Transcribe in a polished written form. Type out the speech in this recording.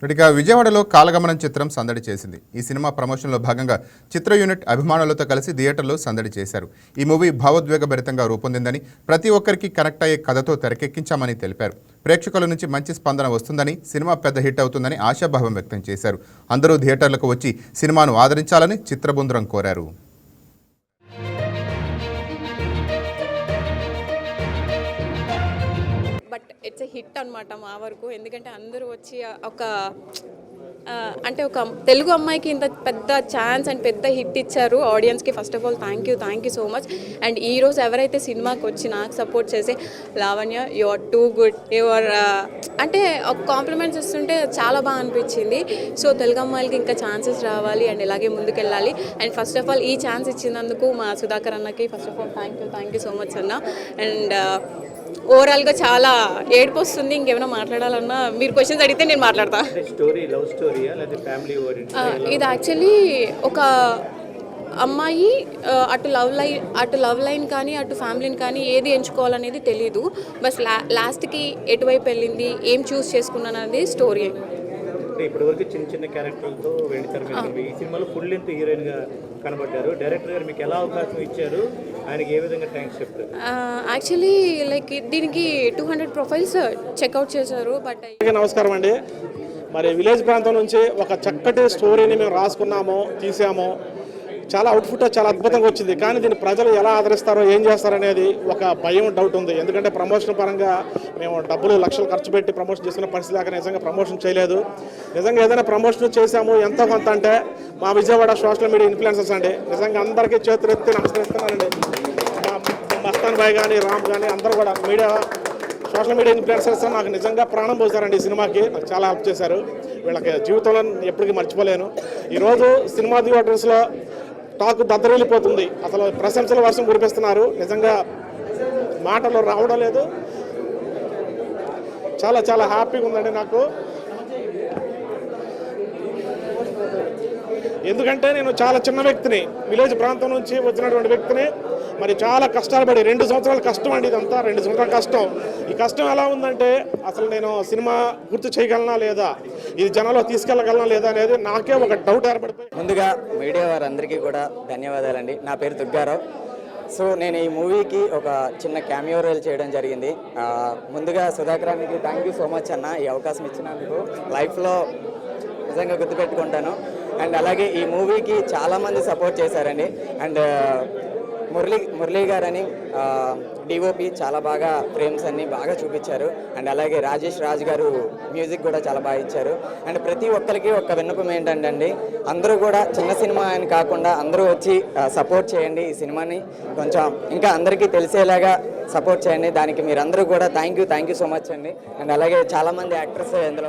ఇక విజయవాడలో కాలగమనం చిత్రం సందడి చేసింది. ఈ సినిమా ప్రమోషన్లో భాగంగా చిత్ర యూనిట్ అభిమానులతో కలిసి థియేటర్లో సందడి చేశారు. ఈ మూవీ భావోద్వేగభరితంగా రూపొందిందని, ప్రతి ఒక్కరికి కనెక్ట్ అయ్యే కథతో తెరకెక్కించామని తెలిపారు. ప్రేక్షకుల నుంచి మంచి స్పందన వస్తుందని, సినిమా పెద్ద హిట్ అవుతుందని ఆశాభావం వ్యక్తం చేశారు. అందరూ థియేటర్లకు వచ్చి సినిమాను ఆదరించాలని చిత్రబృందం కోరారు. బట్ ఇట్స్ ఎ హిట్ అనమాట మా వరకు. ఎందుకంటే అందరూ వచ్చి ఒక తెలుగు అమ్మాయికి ఇంత పెద్ద ఛాన్స్ అండ్ పెద్ద హిట్ ఇచ్చారు ఆడియన్స్కి. First of all thank you so much. And ఈరోజు ఎవరైతే సినిమాకి వచ్చి నాకు సపోర్ట్ చేసి Lavanya you are too good, you are అంటే ఒక కాంప్లిమెంట్స్ ఇస్తుంటే చాలా బాగా అనిపించింది. సో తెలుగు అమ్మాయిలకి ఇంకా ఛాన్సెస్ రావాలి అండ్ ఇలాగే ముందుకెళ్ళాలి. అండ్ ఫస్ట్ ఆఫ్ ఆల్ ఈ ఛాన్స్ ఇచ్చినందుకు మా సుధాకర్ అన్నకి first of all thank you so much అన్న. అండ్ ఓవరాల్గా చాలా ఏడుపు వస్తుంది. ఇంకేమైనా మాట్లాడాలన్నా మీరు క్వశ్చన్స్ అడిగితే నేను మాట్లాడతా. ఇది యాక్చువల్లీ ఒక అమ్మాయి అటు లవ్ లైన్ కానీ అటు ఫ్యామిలీని కానీ ఏది ఎంచుకోవాలనేది తెలీదు. బస్ లాస్ట్కి ఎటువైపు వెళ్ళింది, ఏం చూస్ చేసుకున్నాను అనేది స్టోరీ. ఇప్పటివరకు చిన్న చిన్న క్యారెక్టర్లతో వెళ్తారు. ఈ సినిమాలో ఫుల్ లెంత్ హీరోయిన్గా కనబడ్డారు. డైరెక్టర్ గారు మీకు ఎలా అవకాశం ఇచ్చారు, ఆయనకి ఏ విధంగా థ్యాంక్స్ చెప్తారు? యాక్చువల్లీ లైక్ దీనికి 200 ప్రొఫైల్స్ చెక్అవుట్ చేశారు. బట్ నమస్కారం అండి. మరి విలేజ్ ప్రాంతం నుంచి ఒక చక్కటి స్టోరీని మేము రాసుకున్నాము, తీసాము. చాలా అవుట్పుట్ చాలా అద్భుతంగా వచ్చింది. కానీ దీన్ని ప్రజలు ఎలా ఆదరిస్తారో, ఏం చేస్తారనేది ఒక భయం, డౌట్ ఉంది. ఎందుకంటే ప్రమోషన్ పరంగా మేము డబ్బులు లక్షలు ఖర్చు పెట్టి ప్రమోషన్ చేసుకున్న పరిస్థితి లేక నిజంగా ప్రమోషన్ చేయలేదు. నిజంగా ఏదైనా ప్రమోషన్ చేశాము ఎంతో కొంత అంటే మా విజయవాడ సోషల్ మీడియా ఇన్ఫ్లుయెన్సర్స్ అండి. నిజంగా అందరికీ చేతులెత్తి నమస్కరిస్తున్నానండి. మస్తాన్ భాయ్ కానీ, రామ్ కానీ అందరూ కూడా సోషల్ మీడియా ఇన్ఫ్లుయెన్సర్స్ నాకు నిజంగా ప్రాణం పోసారండి. ఈ సినిమాకి నాకు చాలా హెల్ప్ చేశారు. వీళ్ళకి జీవితంలో ఎప్పటికీ మర్చిపోలేను. ఈరోజు సినిమా థియేటర్స్లో టాక్ దద్దరిల్లిపోతుంది. అసలు ప్రశంసల వర్షం కురిపిస్తున్నారు. నిజంగా మాటలు రావడం లేదు. చాలా చాలా హ్యాపీగా ఉందండి నాకు. ఎందుకంటే నేను చాలా చిన్న వ్యక్తిని, విలేజ్ ప్రాంతం నుంచి వచ్చినటువంటి వ్యక్తిని. మరి చాలా కష్టాలు పడి 2 సంవత్సరాల కష్టం అండి ఇదంతా. 2 సంవత్సరాల కష్టం. ఈ కష్టం ఎలా ఉందంటే అసలు నేను సినిమా పూర్తి చేయగలనా లేదా, ఇది జనాల్లో తీసుకెళ్ళగలనా లేదా అనేది నాకే ఒక డౌట్ ఏర్పడిపోయి. ముందుగా మీడియా వారందరికీ కూడా ధన్యవాదాలండి. నా పేరు దుగ్గారావు. సో నేను ఈ మూవీకి ఒక చిన్న క్యామియో రోల్ చేయడం జరిగింది. ముందుగా సుధాకరానికి థ్యాంక్ యూ సో మచ్ అన్న, ఈ అవకాశం ఇచ్చినందుకు లైఫ్లో నిజంగా గుర్తుపెట్టుకుంటాను. అండ్ అలాగే ఈ మూవీకి చాలామంది సపోర్ట్ చేశారండి. అండ్ మురళీ గారని డిఓపి చాలా బాగా ఫ్రేమ్స్ అన్ని బాగా చూపించారు. అండ్ అలాగే రాజేష్ రాజ్ గారు మ్యూజిక్ కూడా చాలా బాగా ఇచ్చారు. అండ్ ప్రతి ఒక్కరికి ఒక విన్నపం ఏంటంటే అండి, అందరూ కూడా చిన్న సినిమా అని కాకుండా అందరూ వచ్చి సపోర్ట్ చేయండి. ఈ సినిమాని కొంచెం ఇంకా అందరికీ తెలిసేలాగా సపోర్ట్ చేయండి. దానికి మీరందరూ కూడా థ్యాంక్ యూ సో మచ్ అండి. అండ్ అలాగే చాలామంది యాక్టర్స్ ఇందులో